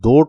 2